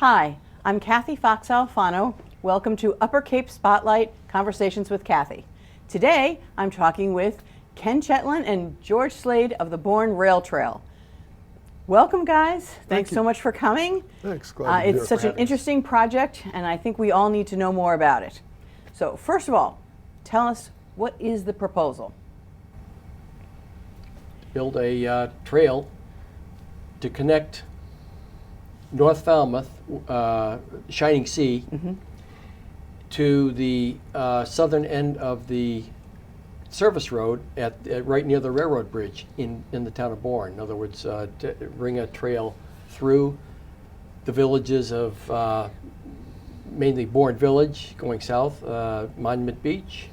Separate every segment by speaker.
Speaker 1: Hi, I'm Kathy Fox Alfano. Welcome to Upper Cape Spotlight Conversations with Kathy. Today, I'm talking with Ken Cheitlin and George Slade of the Bourne Rail Trail. Welcome, guys. Thanks so much for coming.
Speaker 2: Thanks. Glad to be here.
Speaker 1: It's such an interesting project, and I think we all need to know more about it. So, first of all, tell us, what is the proposal?
Speaker 3: Build a trail to connect North Falmouth, Shining Sea, to the southern end of the service road at right near the railroad bridge in the town of Bourne. In other words, to bring a trail through the villages of mainly Bourne Village going south, Monument Beach,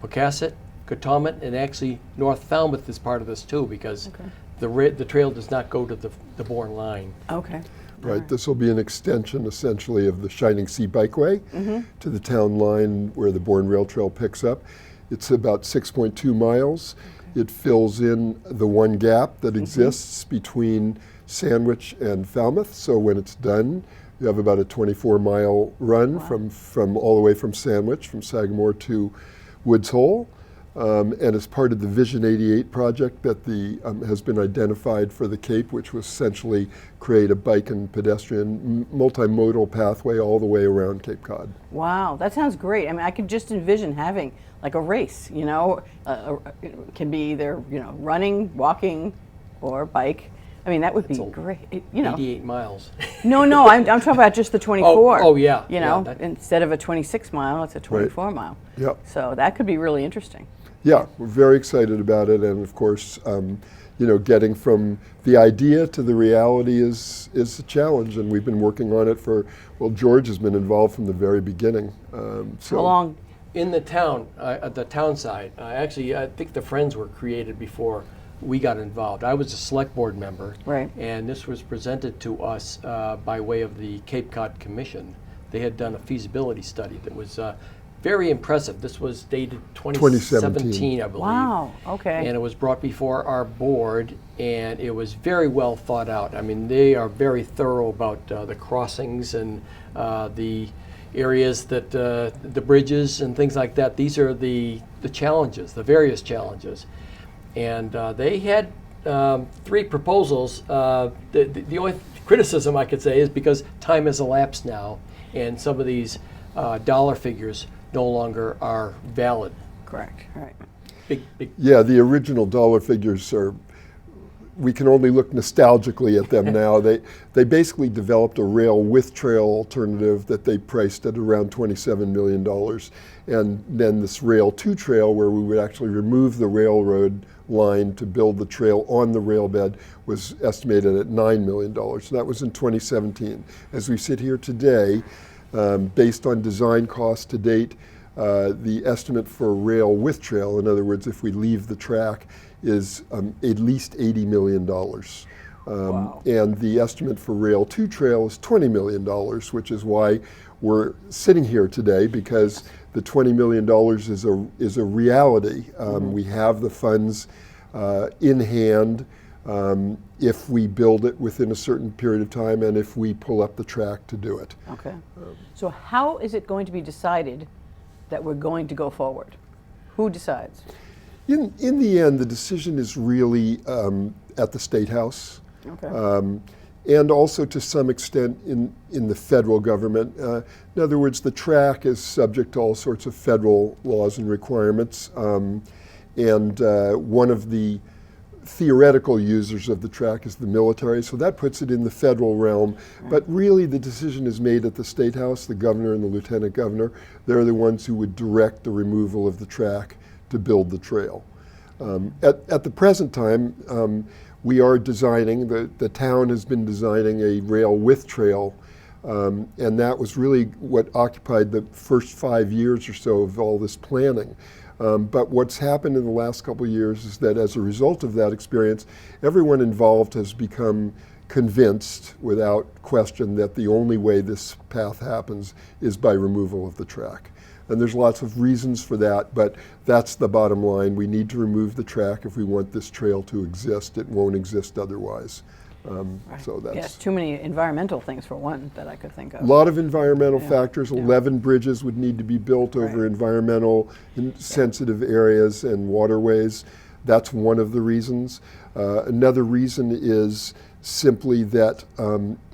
Speaker 3: Pocasset, Cotummit, and actually North Falmouth is part of this too, because the trail does not go to the Bourne line.
Speaker 1: Okay.
Speaker 2: Right. This will be an extension essentially of the Shining Sea Bikeway to the town line where the Bourne Rail Trail picks up. It's about 6.2 miles. It fills in the one gap that exists between Sandwich and Falmouth. So when it's done, you have about a 24-mile run from all the way from Sandwich, from Sagamore to Woods Hole. And as part of the Vision 88 project that has been identified for the Cape, which was essentially create a bike and pedestrian multimodal pathway all the way around Cape Cod.
Speaker 1: Wow, that sounds great. I mean, I could just envision having like a race, you know, it can be either, you know, running, walking, or bike. I mean, that would be great. You know,
Speaker 3: 88 miles.
Speaker 1: No, I'm talking about just the 24.
Speaker 3: Oh yeah.
Speaker 1: You know, instead of a 26 mile, it's a 24 mile.
Speaker 2: Yep.
Speaker 1: So that could be really interesting.
Speaker 2: Yeah, we're very excited about it, and of course, you know, getting from the idea to the reality is a challenge, and we've been working on it for, well, George has been involved from the very beginning.
Speaker 1: How long?
Speaker 3: In the town, at the town side, actually, I think the Friends were created before we got involved. I was a select board member, and this was presented to us by way of the Cape Cod Commission. They had done a feasibility study that was very impressive. This was dated 2017, I believe.
Speaker 1: Wow, okay.
Speaker 3: And it was brought before our board, and it was very well thought out. I mean, they are very thorough about the crossings and the areas that, the bridges and things like that. These are the challenges, the various challenges. And they had 3 proposals. The only criticism I could say is because time has elapsed now, and some of these dollar figures no longer are valid.
Speaker 1: Correct. Right.
Speaker 3: Big.
Speaker 2: Yeah, the original dollar figures are, we can only look nostalgically at them now. They basically developed a rail with trail alternative that they priced at around $27 million. And then this rail to trail, where we would actually remove the railroad line to build the trail on the rail bed, was estimated at $9 million. So that was in 2017. As we sit here today, based on design costs to date, the estimate for rail with trail, in other words, if we leave the track, is at least $80 million.
Speaker 1: Wow.
Speaker 2: And the estimate for rail to trail is $20 million, which is why we're sitting here today, because the $20 million is a reality. We have the funds in hand if we build it within a certain period of time and if we pull up the track to do it.
Speaker 1: Okay. So how is it going to be decided that we're going to go forward? Who decides?
Speaker 2: In the end, the decision is really at the State House.
Speaker 1: Okay.
Speaker 2: And also to some extent in the federal government. In other words, the track is subject to all sorts of federal laws and requirements. And one of the theoretical users of the track is the military, so that puts it in the federal realm. But really the decision is made at the State House. The governor and the lieutenant governor, they're the ones who would direct the removal of the track to build the trail. At the present time, we are designing, the town has been designing a rail with trail, and that was really what occupied the first 5 years or so of all this planning. But what's happened in the last couple of years is that as a result of that experience, everyone involved has become convinced without question that the only way this path happens is by removal of the track. And there's lots of reasons for that, but that's the bottom line. We need to remove the track if we want this trail to exist. It won't exist otherwise. So that's
Speaker 1: Yes, too many environmental things for one that I could think of.
Speaker 2: a lot of environmental factors. 11 bridges would need to be built over
Speaker 1: Right.
Speaker 2: environmental sensitive areas and waterways. That's one of the reasons. Another reason is simply that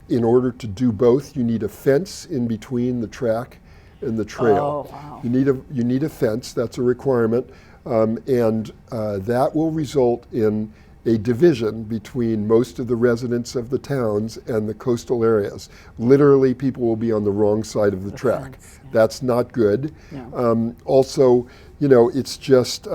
Speaker 2: in order to do both, you need a fence in between the track and the trail.
Speaker 1: Oh, wow.
Speaker 2: You need a fence. That's a requirement, and that will result in a division between most of the residents of the towns and the coastal areas. Literally, people will be on the wrong side of the track.
Speaker 1: fence,
Speaker 2: That's not good.
Speaker 1: No.
Speaker 2: Also, it's just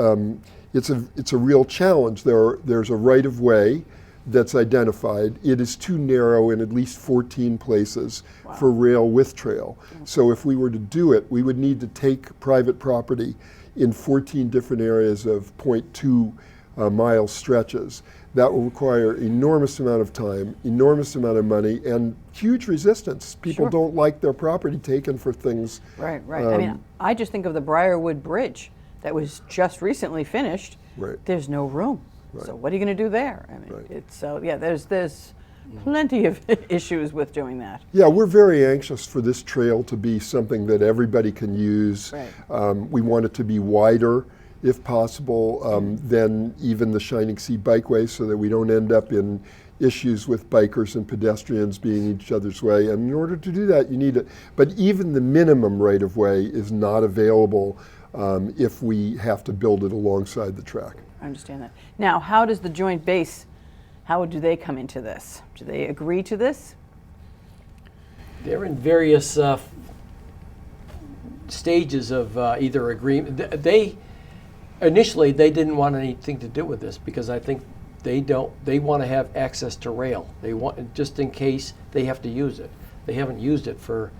Speaker 2: it's a real challenge. There's a right of way that's identified. It is too narrow in at least 14 places for rail with trail. So if we were to do it, we would need to take private property in 14 different areas of 0.2 mile stretches. That will require enormous amount of time, enormous amount of money, and huge resistance. People
Speaker 1: Sure.
Speaker 2: don't like their property taken for things.
Speaker 1: Right. I mean, I just think of the Briarwood Bridge that was just recently finished.
Speaker 2: Right.
Speaker 1: There's no room. So what are you going to do there? I mean,
Speaker 2: Right.
Speaker 1: it's so yeah. There's plenty of issues with doing that.
Speaker 2: Yeah, we're very anxious for this trail to be something that everybody can use.
Speaker 1: Right.
Speaker 2: We want it to be wider, if possible, than even the Shining Sea Bikeway, so that we don't end up in issues with bikers and pedestrians being each other's way. And in order to do that, you need it. But even the minimum right of way is not available if we have to build it alongside the track.
Speaker 1: I understand that. Now, how does the joint base? How do they come into this? Do they agree to this?
Speaker 3: They're in various stages of either agreement. They initially they didn't want anything to do with this because I think they want to have access to rail. They want, just in case they have to use it. They haven't used it for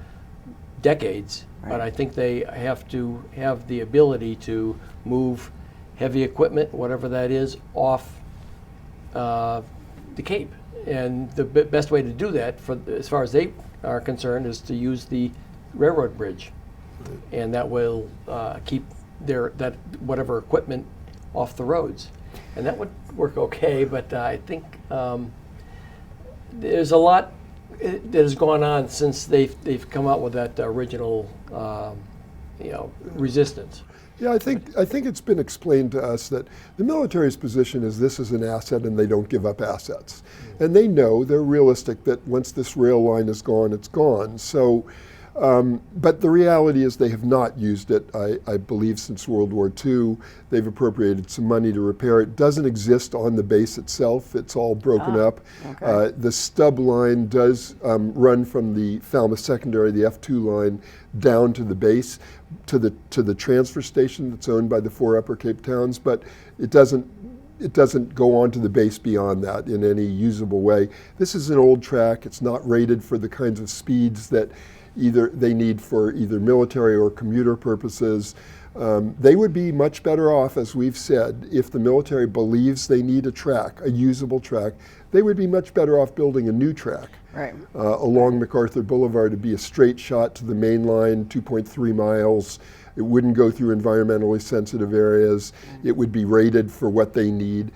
Speaker 3: decades, but I think they have to have the ability to move heavy equipment, whatever that is, off the Cape. And the best way to do that, as far as they are concerned, is to use the railroad bridge, and that will keep that whatever equipment off the roads, and that would work okay. But I think there's a lot that has gone on since they've come out with that original resistance.
Speaker 2: Yeah, I think it's been explained to us that the military's position is this is an asset and they don't give up assets. And they know, they're realistic that once this rail line is gone, it's gone. So, but the reality is they have not used it, I believe, since World War II. They've appropriated some money to repair it. It doesn't exist on the base itself. It's all broken up.
Speaker 1: Okay.
Speaker 2: The stub line does run from the Falmouth Secondary, the F2 line, down to the base, to the transfer station that's owned by the 4 Upper Cape towns, but it doesn't go on to the base beyond that in any usable way. This is an old track. It's not rated for the kinds of speeds that either they need for either military or commuter purposes. They would be much better off, as we've said, if the military believes they need a track, a usable track. They would be much better off building a new track along MacArthur Boulevard to be a straight shot to the main line, 2.3 miles. It wouldn't go through environmentally sensitive areas. It would be rated for what they need.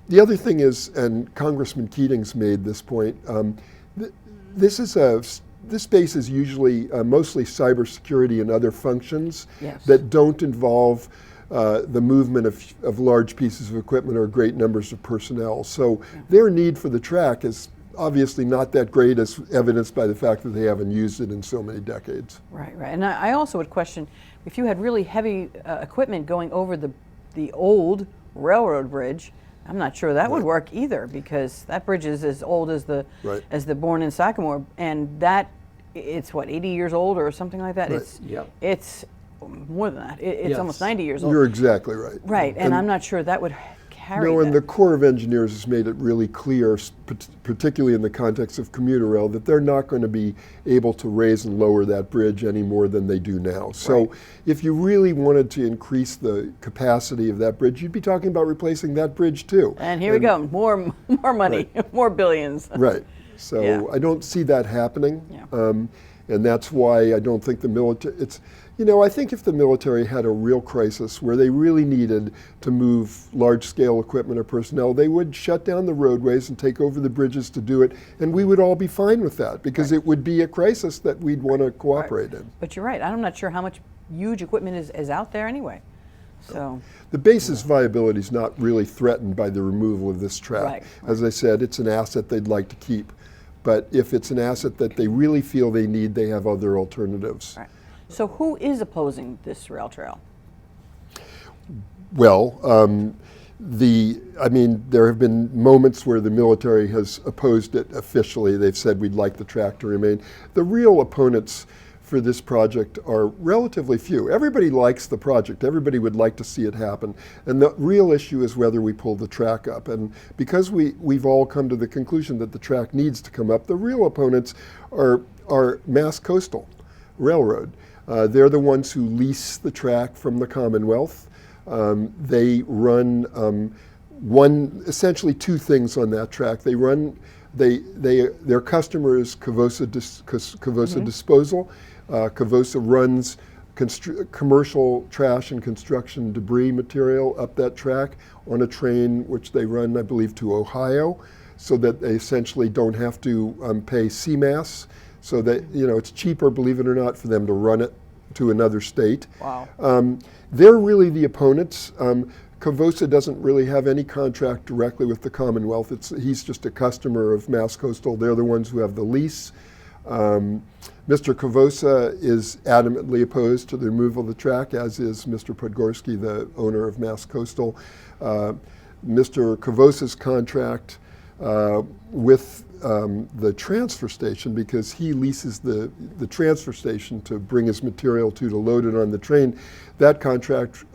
Speaker 2: The other thing is, and Congressman Keating's made this point, this base is usually mostly cybersecurity and other functions that don't involve the movement of large pieces of equipment or great numbers of personnel. So their need for the track is obviously not that great, as evidenced by the fact that they haven't used it in so many decades.
Speaker 1: Right. And I also would question, if you had really heavy equipment going over the old railroad bridge, I'm not sure that would work either, because that bridge is as old as the Bourne and Sycamore, and that it's what, 80 years old or something like that. It's more than that. It's almost 90 years old.
Speaker 2: You're exactly right.
Speaker 1: Right, and I'm not sure that would carry
Speaker 2: No,
Speaker 1: that.
Speaker 2: and the Corps of Engineers has made it really clear, particularly in the context of commuter rail, that they're not going to be able to raise and lower that bridge any more than they do now. So if you really wanted to increase the capacity of that bridge, you'd be talking about replacing that bridge too.
Speaker 1: And here we go, more money, more billions.
Speaker 2: Right. So I don't see that happening. And that's why I don't think the military, I think if the military had a real crisis where they really needed to move large-scale equipment or personnel, they would shut down the roadways and take over the bridges to do it, and we would all be fine with that, because it would be a crisis that we'd want to cooperate in.
Speaker 1: But you're right, I'm not sure how much huge equipment is out there anyway. So
Speaker 2: the base's viability is not really threatened by the removal of this track.
Speaker 1: Right.
Speaker 2: As I said, it's an asset they'd like to keep. But if it's an asset that they really feel they need, they have other alternatives.
Speaker 1: right. So who is opposing this rail trail?
Speaker 2: Well, there have been moments where the military has opposed it officially. They've said we'd like the track to remain. The real opponents for this project are relatively few. Everybody likes the project. Everybody would like to see it happen. And the real issue is whether we pull the track up. And because we've all come to the conclusion that the track needs to come up, the real opponents are Mass Coastal Railroad. They're the ones who lease the track from the Commonwealth. They run essentially two things on that track. They run, their customer is Cavosa Disposal. Cavosa runs commercial trash and construction debris material up that track on a train which they run, I believe, to Ohio, so that they essentially don't have to pay CMAS, so that it's cheaper, believe it or not, for them to run it to another state.
Speaker 1: Wow.
Speaker 2: They're really the opponents. Cavosa doesn't really have any contract directly with the Commonwealth. He's just a customer of Mass Coastal. They're the ones who have the lease. Mr. Cavosa is adamantly opposed to the removal of the track, as is Mr. Podgorski, the owner of Mass Coastal. Mr. Cavosa's contract with the transfer station, because he leases the transfer station to bring his material to load it on the train, that contract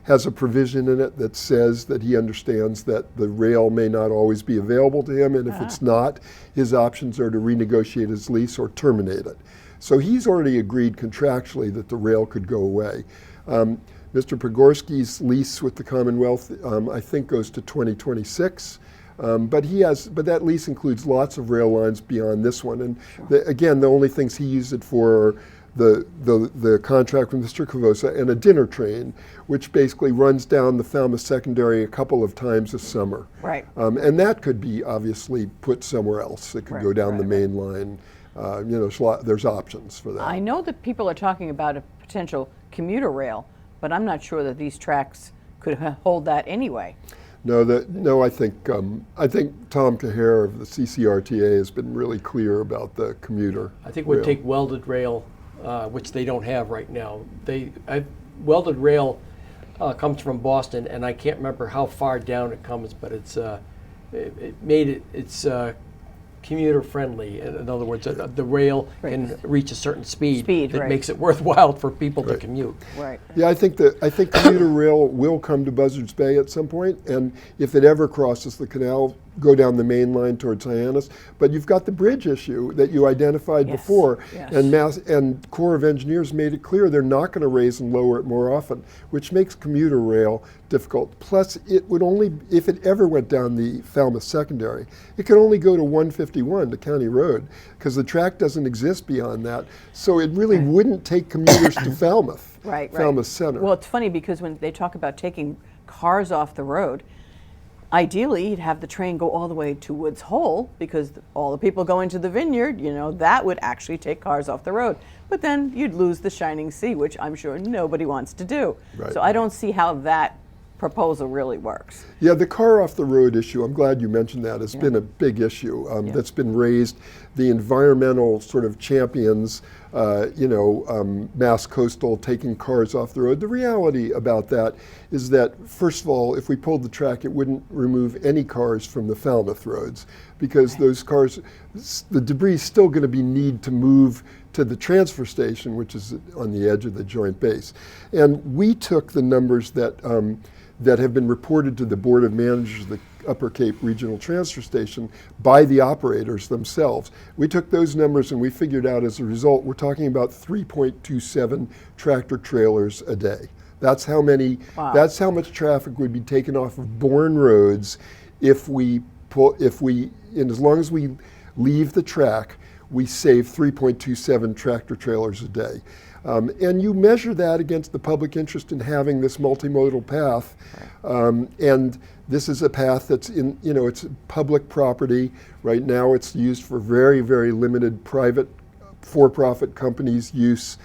Speaker 2: has a provision in it that says that he understands that the rail may not always be available to him, and if it's not, his options are to renegotiate his lease or terminate it. So he's already agreed contractually that the rail could go away. Mr. Podgorski's lease with the Commonwealth, I think, goes to 2026. But that lease includes lots of rail lines beyond this one. And again, the only things he used it for are the contract with Mr. Cavosa and a dinner train, which basically runs down the Falmouth Secondary a couple of times a summer.
Speaker 1: Right.
Speaker 2: And that could be obviously put somewhere else. It could go down the main line. There's options for that.
Speaker 1: I know that people are talking about a potential commuter rail, but I'm not sure that these tracks could hold that anyway.
Speaker 2: No, I think Tom Caher of the CCRTA has been really clear about the commuter.
Speaker 3: I think we'd take welded rail, which they don't have right now. Welded rail comes from Boston, and I can't remember how far down it comes, but it's commuter friendly. In other words, the rail can reach a certain speed that makes it worthwhile for people to commute.
Speaker 1: Right.
Speaker 2: Yeah, I think commuter rail will come to Buzzards Bay at some point, and if it ever crosses the canal, go down the main line towards Hyannis. But you've got the bridge issue that you identified before, and Corps of Engineers made it clear they're not going to raise and lower it more often, which makes commuter rail difficult. Plus, it would only, if it ever went down the Falmouth Secondary, it could only go to 151, the county road, because the track doesn't exist beyond that. So it really wouldn't take commuters to Falmouth, Falmouth Center.
Speaker 1: Well, it's funny because when they talk about taking cars off the road, ideally, you'd have the train go all the way to Woods Hole, because all the people going to the vineyard, that would actually take cars off the road. But then you'd lose the Shining Sea, which I'm sure nobody wants to do. Right. So I don't see how that proposal really works.
Speaker 2: Yeah, the car off the road issue, I'm glad you mentioned that. It's been a big issue that's been raised. The environmental sort of champions, Mass Coastal taking cars off the road. The reality about that is that, first of all, if we pulled the track, it wouldn't remove any cars from the Falmouth roads, because those cars, the debris is still going to need to move to the transfer station, which is on the edge of the Joint Base. And we took the numbers that have been reported to the Board of Managers of the Upper Cape Regional Transfer Station by the operators themselves. We took those numbers and we figured out, as a result, we're talking about 3.27 tractor trailers a day. That's how many. Wow. That's how much traffic would be taken off of Bourne roads and as long as we leave the track, we save 3.27 tractor trailers a day. And you measure that against the public interest in having this multimodal path. And this is a path that's in, it's public property. Right now it's used for very, very limited private for-profit companies' use,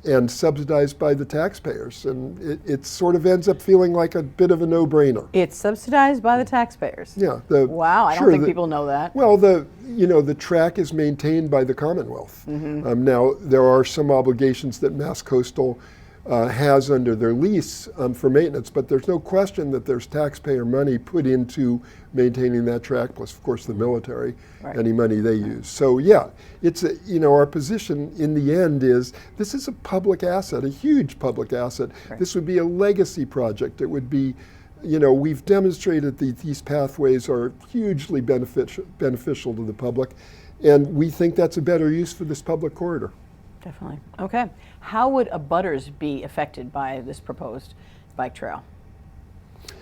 Speaker 2: and subsidized by the taxpayers. And it sort of ends up feeling like a bit of a no-brainer.
Speaker 1: It's subsidized by the taxpayers.
Speaker 2: Yeah.
Speaker 1: Wow, I don't think people know that.
Speaker 2: Well, the track is maintained by the Commonwealth. Now, there are some obligations that Mass Coastal has under their lease for maintenance, but there's no question that there's taxpayer money put into maintaining that track, plus, of course, the military, any money they use. So, yeah, it's our position in the end is this is a public asset, a huge public asset. This would be a legacy project. It would be, we've demonstrated that these pathways are hugely beneficial to the public, and we think that's a better use for this public corridor.
Speaker 1: Definitely. Okay. How would abutters be affected by this proposed bike trail?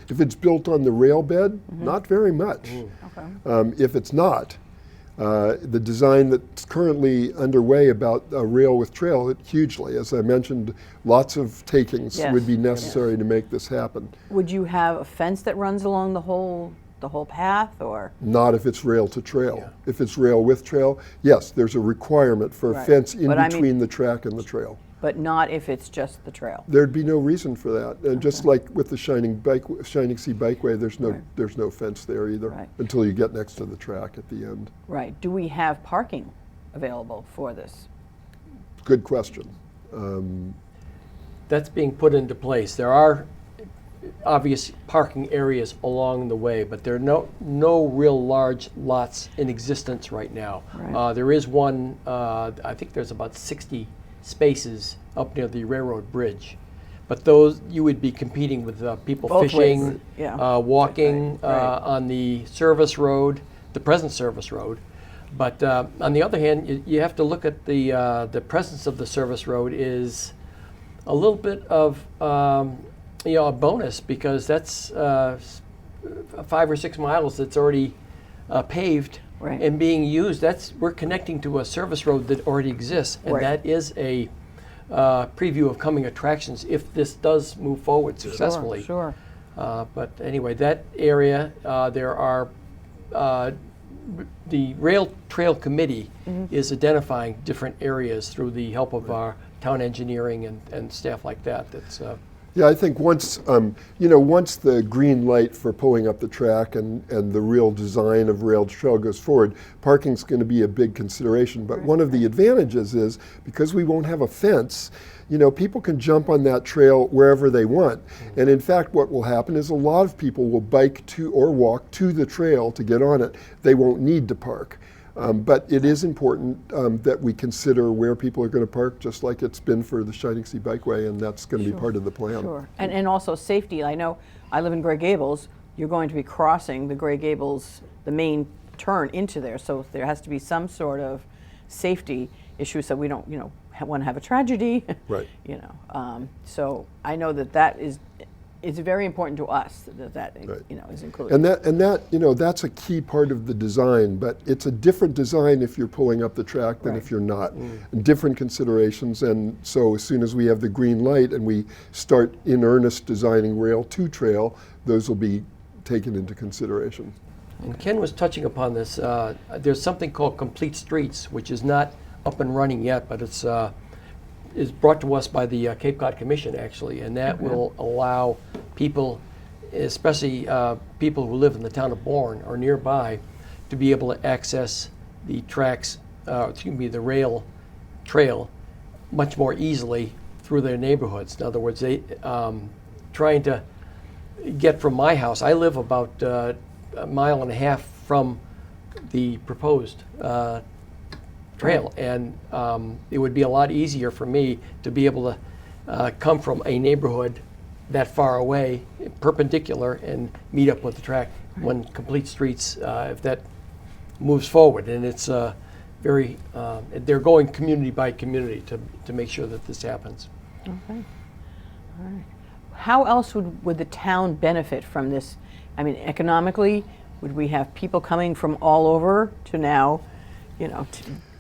Speaker 2: If it's built on the rail bed, not very much.
Speaker 1: Okay.
Speaker 2: If it's not, the design that's currently underway about a rail with trail, hugely. As I mentioned, lots of takings would be necessary to make this happen.
Speaker 1: Would you have a fence that runs along the whole path, or?
Speaker 2: Not if it's rail to trail. If it's rail with trail, yes, there's a requirement for a fence in between the track and the trail.
Speaker 1: But not if it's just the trail.
Speaker 2: There'd be no reason for that. And just like with the Shining Sea Bikeway, there's no fence there either until you get next to the track at the end.
Speaker 1: Right. Do we have parking available for this?
Speaker 2: Good question.
Speaker 3: That's being put into place. There are obvious parking areas along the way, but there are no real large lots in existence right now. There is one, I think there's about 60 spaces up near the railroad bridge, but those you would be competing with people
Speaker 1: Both
Speaker 3: fishing,
Speaker 1: ways.
Speaker 3: walking on the service road, the present service road. But on the other hand, you have to look at the presence of the service road is a little bit of a bonus, because that's 5 or 6 miles that's already paved and being used. We're connecting to a service road that already exists, and that is a preview of coming attractions if this does move forward successfully.
Speaker 1: Sure.
Speaker 3: But anyway, that area, there are the Rail Trail Committee is identifying different areas through the help of our town engineering and staff like that. That's
Speaker 2: yeah, I think once once the green light for pulling up the track and the real design of rail trail goes forward, parking's going to be a big consideration. But one of the advantages is because we won't have a fence, people can jump on that trail wherever they want. And in fact, what will happen is a lot of people will bike to or walk to the trail to get on it. They won't need to park. But it is important that we consider where people are going to park, just like it's been for the Shining Sea Bikeway, and that's going to be part of the plan.
Speaker 1: Sure. And also safety. I know I live in Grey Gables. You're going to be crossing the Grey Gables, the main turn into there, so there has to be some sort of safety issue so we don't, want to have a tragedy.
Speaker 2: Right.
Speaker 1: So I know that is very important to us that is included.
Speaker 2: And that that's a key part of the design, but it's a different design if you're pulling up the track than if you're not. Different considerations, and so as soon as we have the green light and we start in earnest designing rail to trail, those will be taken into consideration.
Speaker 3: And Ken was touching upon this. There's something called Complete Streets, which is not up and running yet, but it's is brought to us by the Cape Cod Commission, actually, and that will allow people, especially people who live in the town of Bourne or nearby, to be able to access the tracks, the rail trail, much more easily through their neighborhoods. In other words, they trying to get from my house. I live about a mile and a half from the proposed trail, and it would be a lot easier for me to be able to come from a neighborhood that far away, perpendicular, and meet up with the track when Complete Streets, if that moves forward. And it's very, they're going community by community to make sure that this happens.
Speaker 1: Okay. All right. How else would the town benefit from this? I mean, economically, would we have people coming from all over to now,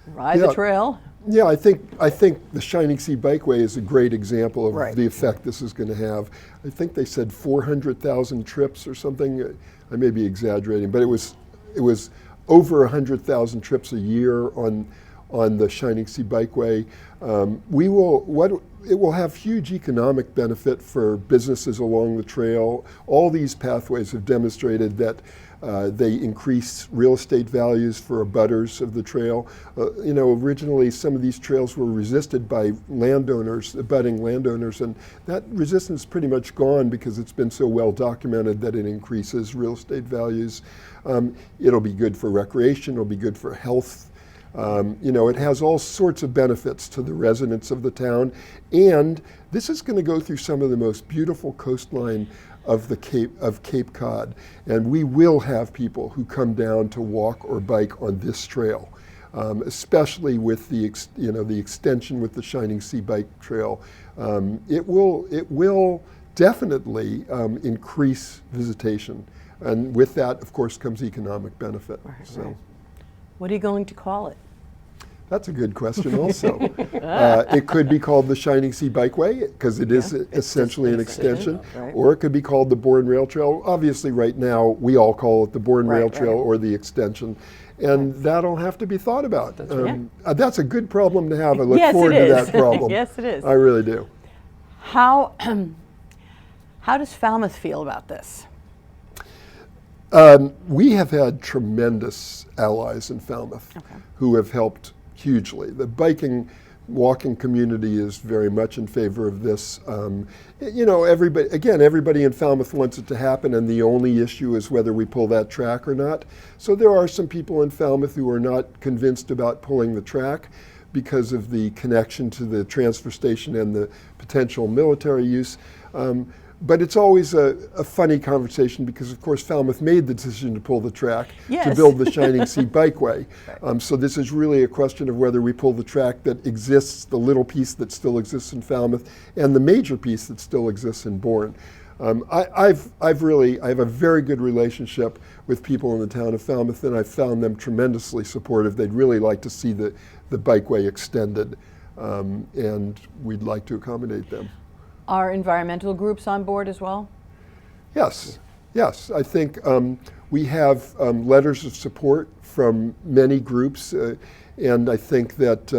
Speaker 1: ride
Speaker 2: Yeah.
Speaker 1: the trail.
Speaker 2: Yeah, I think the Shining Sea Bikeway is a great example of
Speaker 1: Right.
Speaker 2: the effect this is going to have. I think they said 400,000 trips or something. I may be exaggerating, but it was over 100,000 trips a year on the Shining Sea Bikeway. It will have huge economic benefit for businesses along the trail. All these pathways have demonstrated that they increase real estate values for abutters of the trail. Originally some of these trails were resisted by landowners, abutting landowners, and that resistance is pretty much gone because it's been so well documented that it increases real estate values. It'll be good for recreation, it'll be good for health. It has all sorts of benefits to the residents of the town, and this is going to go through some of the most beautiful coastline of Cape Cod, and we will have people who come down to walk or bike on this trail, especially with the extension with the Shining Sea Bike Trail. It will definitely increase visitation, and with that, of course, comes economic benefit.
Speaker 1: Right. What are you going to call it?
Speaker 2: That's a good question also. It could be called the Shining Sea Bikeway because it is essentially an extension,
Speaker 1: right.
Speaker 2: or it could be called the Bourne Rail Trail. Obviously right now we all call it the Bourne
Speaker 1: Right,
Speaker 2: Rail Trail
Speaker 1: right.
Speaker 2: or the extension, and that'll have to be thought about.
Speaker 3: That's right.
Speaker 2: That's a good problem to have. I look
Speaker 1: Yes,
Speaker 2: forward
Speaker 1: it
Speaker 2: to
Speaker 1: is.
Speaker 2: that problem.
Speaker 1: Yes, it is.
Speaker 2: I really do.
Speaker 1: How does Falmouth feel about this?
Speaker 2: We have had tremendous allies in Falmouth who have helped hugely. The walking community is very much in favor of this. Everybody in Falmouth wants it to happen, and the only issue is whether we pull that track or not. So there are some people in Falmouth who are not convinced about pulling the track because of the connection to the transfer station and the potential military use. But it's always a funny conversation because, of course, Falmouth made the decision to pull the track to
Speaker 1: Yes.
Speaker 2: build the Shining Sea Bikeway. So this is really a question of whether we pull the track that exists, the little piece that still exists in Falmouth, and the major piece that still exists in Bourne. I have a very good relationship with people in the town of Falmouth, and I've found them tremendously supportive. They'd really like to see the bikeway extended, and we'd like to accommodate them.
Speaker 1: Are environmental groups on board as well?
Speaker 2: Yes. I think we have letters of support from many groups, and I think that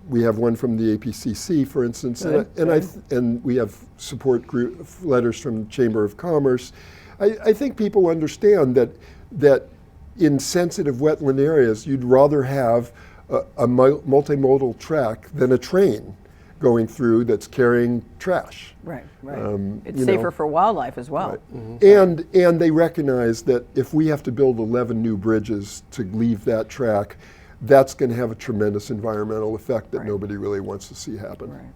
Speaker 2: we have one from the APCC, for instance, and we have support group letters from the Chamber of Commerce. I think people understand that in sensitive wetland areas, you'd rather have a multimodal track than a train going through that's carrying trash.
Speaker 1: Right. It's safer for wildlife as well.
Speaker 2: Right. Mm-hmm. And they recognize that if we have to build 11 new bridges to leave that track, that's going to have a tremendous environmental effect that nobody really wants to see happen.
Speaker 1: Right.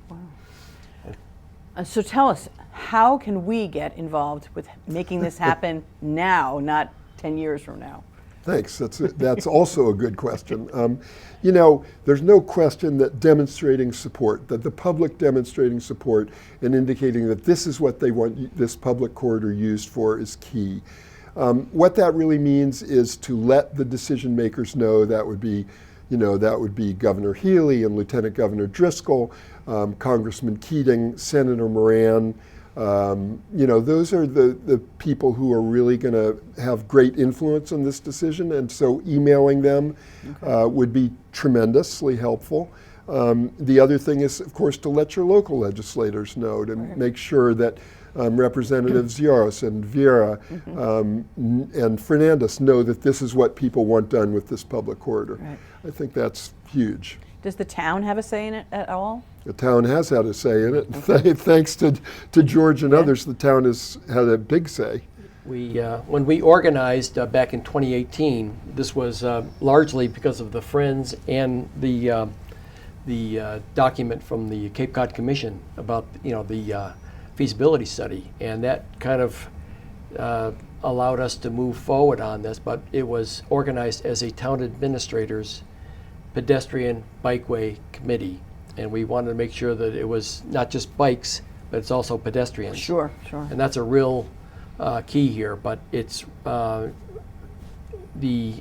Speaker 1: Wow. So tell us, how can we get involved with making this happen now, not 10 years from now?
Speaker 2: Thanks. That's also a good question. There's no question that demonstrating support, that the public demonstrating support and indicating that this is what they want this public corridor used for is key. What that really means is to let the decision makers know. That would be Governor Healy and Lieutenant Governor Driscoll, Congressman Keating, Senator Moran. Those are the people who are really going to have great influence on this decision, and so emailing them would be tremendously helpful. The other thing is, of course, to let your local legislators know, to make sure that Representatives Yaros and Vieira and Fernandez know that this is what people want done with this public corridor.
Speaker 1: Right.
Speaker 2: I think that's huge.
Speaker 1: Does the town have a say in it at all?
Speaker 2: The town has had a say in it. Thanks to George and others, the town has had a big say.
Speaker 3: When we organized back in 2018, this was largely because of the Friends and the document from the Cape Cod Commission about the feasibility study, and that kind of allowed us to move forward on this. But it was organized as a town administrator's pedestrian bikeway committee, and we wanted to make sure that it was not just bikes, but it's also pedestrians.
Speaker 1: Sure.
Speaker 3: And that's a real key here. But it's the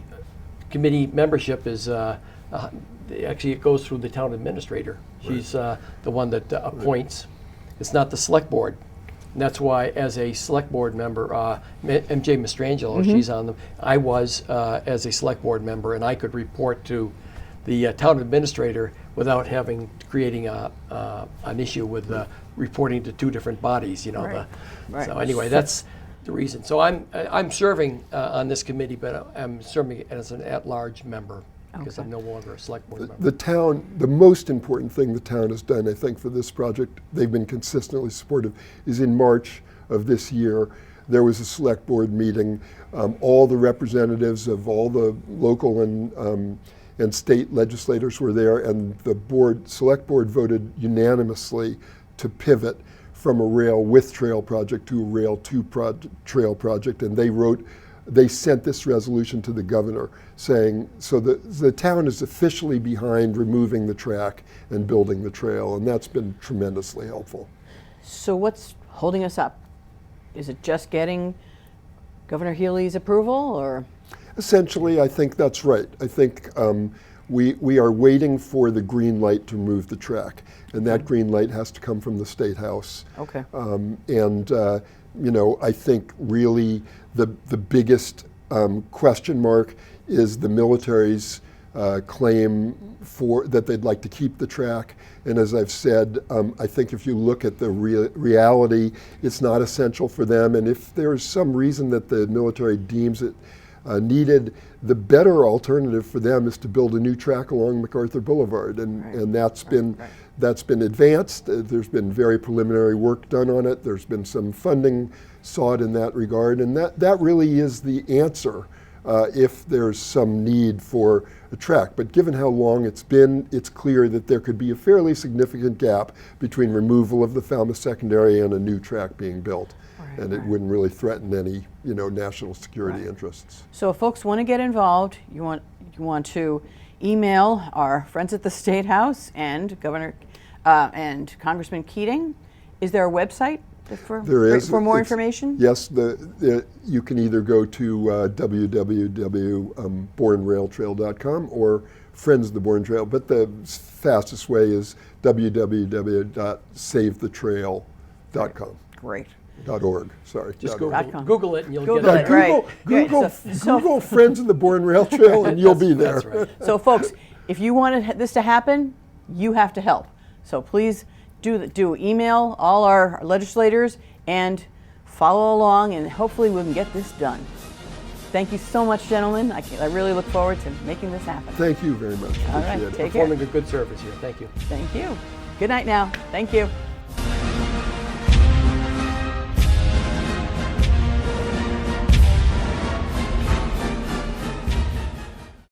Speaker 3: committee membership is actually it goes through the town administrator. She's the one that appoints. It's not the select board. And that's why, as a select board member, MJ Mastrangelo, she's on them. I was as a select board member, and I could report to the town administrator without creating an issue with reporting to two different bodies. You know.
Speaker 1: Right. Right.
Speaker 3: So anyway, that's the reason. So I'm serving on this committee, but I'm serving as an at-large member because I'm no longer a select board member.
Speaker 2: The most important thing the town has done, I think, for this project, they've been consistently supportive, is in March of this year, there was a select board meeting. All the representatives of all the local and state legislators were there, and the select board voted unanimously to pivot from a rail with trail project to a rail to trail project, and they sent this resolution to the governor saying, so the town is officially behind removing the track and building the trail, and that's been tremendously helpful.
Speaker 1: So what's holding us up? Is it just getting Governor Healy's approval, or?
Speaker 2: Essentially, I think that's right. I think we are waiting for the green light to remove the track, and that green light has to come from the State House.
Speaker 1: Okay.
Speaker 2: I think really the biggest question mark is the military's claim that they'd like to keep the track. And as I've said, I think if you look at the reality, it's not essential for them. And if there's some reason that the military deems it needed, the better alternative for them is to build a new track along MacArthur Boulevard, and that's been advanced. There's been very preliminary work done on it. There's been some funding sought in that regard, and that really is the answer if there's some need for a track. But given how long it's been, it's clear that there could be a fairly significant gap between removal of the Falmouth Secondary and a new track being built. And it wouldn't really threaten any, national security interests.
Speaker 1: So if folks want to get involved, you want to email our friends at the State House and Governor and Congressman Keating. Is there a website for more information?
Speaker 2: Yes, you can either go to www.bournerailtrail.com or Friends of the Bourne Trail, but the fastest way is www.savethetrail.com.
Speaker 1: Great.
Speaker 2: .org, sorry.
Speaker 3: Just
Speaker 1: .com.
Speaker 3: Google it and you'll
Speaker 1: Google
Speaker 3: get it.
Speaker 1: it, right.
Speaker 2: Google Friends of the Bourne Rail Trail and you'll be there.
Speaker 3: That's right.
Speaker 1: So folks, if you want this to happen, you have to help. So please do email all our legislators and follow along, and hopefully we can get this done. Thank you so much, gentlemen. I really look forward to making this happen.
Speaker 2: Thank you very much.
Speaker 1: All right,
Speaker 2: Appreciate it.
Speaker 1: take care.
Speaker 3: Performing a good service here. Thank you.
Speaker 1: Thank you. Good night now. Thank you.